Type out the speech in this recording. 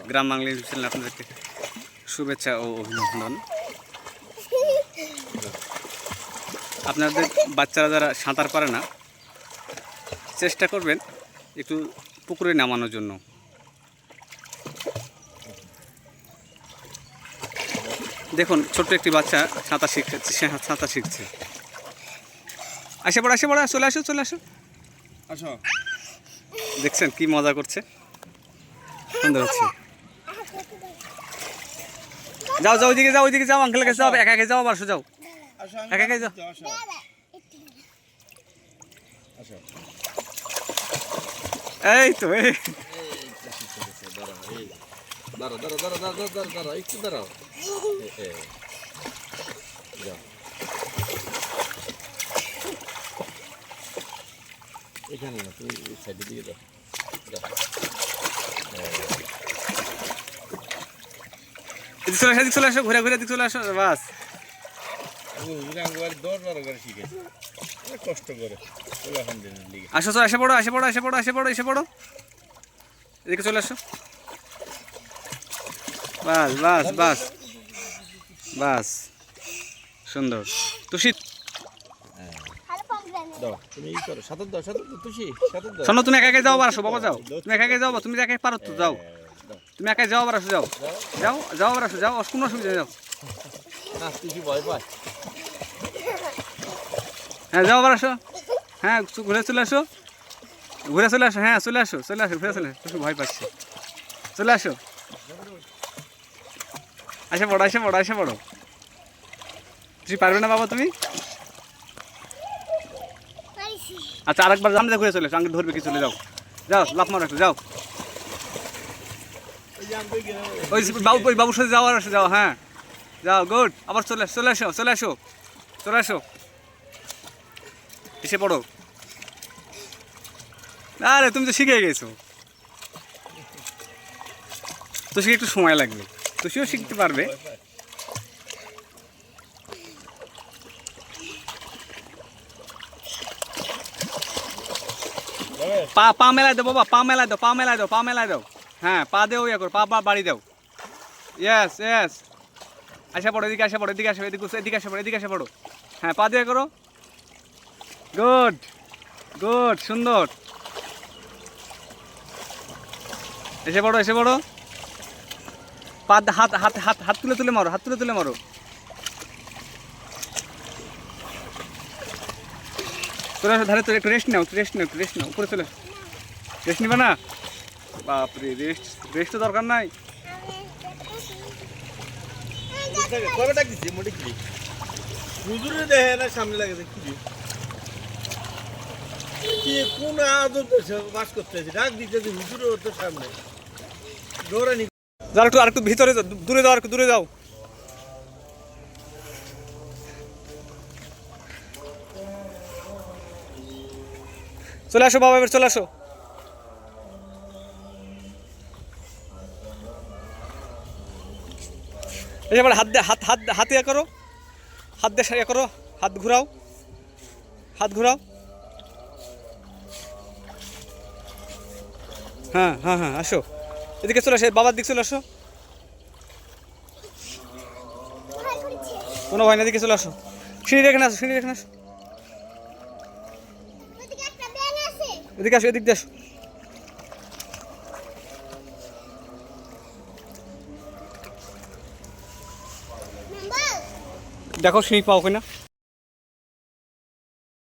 গ্রাম Bangla YouTube চ্যানেলে আপনাদেরকে শুভেচ্ছা ও অভিনন্দন। আপনাদের বাচ্চারা যারা সাঁতার পারে না, চেষ্টা করবেন একটু পুকুরে নামানোর জন্য। দেখুন, ছোট্ট একটি বাচ্চা সাঁতার শিখছে। আসে পড়া চলে আসো। দেখছেন কি মজা করছে, সুন্দর হচ্ছে। যাও ওইদিকে যাও, আঙ্কেলের কাছে যাও, একা যাও, আবার যাও, একা যাও। এই তো একটু দাঁড়াও। এখানে না, তুমি সাইডের দিকে যাও। চলে আসো, ঘুরে চলে আসো, বাস। কষ্ট করে আসো পড়ো, এদিকে চলে আসো। বাস সুন্দর। তুষি, শোনো, তুমি একা যাও, আসো বাবা, যাও, তুমি একা যাও, তুমি একাই পারো তো, যাও, তুমি একাই যাও, আবার আসো, যাও, আসো, যাও, কোনো অসুবিধা, যাও। হ্যাঁ, যাও, আবার আসো। হ্যাঁ, ঘুরে চলে আসো। হ্যাঁ, চলে আসো, ঘুরে চলে আসো, ভয় পাচ্ছে। চলে আসো, আসে পড়ো। তুমি পারবে না বাবা, তুমি? আচ্ছা, আরেকবার জানলে ঘুরে চলে আসো, আঙ্কেল ধরবে কি, চলে যাও, লাফ মারো একটু, যাও। ওই বাবুর সাথে যাও, হ্যাঁ, যাও, গুড। আবার চলে আসো, এসে পড়ো। আরে তুমি তো শিখে গেছো, তো শিখে একটু সময় লাগবে, তুমিও শিখতে পারবে। পা মেলায় দাও বাবা, পা মেলায় দাও। হ্যাঁ, পা দেও, ইয়ে করো, পা বাড়ি দাও। ইয়েস, আসা পড়ো, এদিকে আসে পড়ো। হ্যাঁ, পা দিয়ে করো। গুড, সুন্দর। এসে পড়ো। পা হাত তুলে মারো, চলে আসো ধারে, তো একটু রেস্ট নাও, উপরে চলে আসো। রেস্ট নিবা না? বাপরে, রেস্ট তো দরকার নাই। সামনে লাগে কোন বাস করতেছে, ডাক দিতেছে হুজুরে ওর তো সামনে দৌড়ানি। যাও, আরেকটু ভিতরে যাও, দূরে যাও। চলে আসো বাবা, এবার চলে আসো। এবার হাত ইয়ে করো, হাত দিয়ে ইয়ে করো, হাত ঘুরাও। হ্যাঁ, আসো, এদিকে চলে আসো, বাবার দিকে চলে আসো। কোনো ভয় না, এদিকে চলে আসো। সিঁড়ি রেখে আসো। এদিকে আসো, এদিক দিয়ে আসো। দেখো সিঁড়ি পাও কিনা।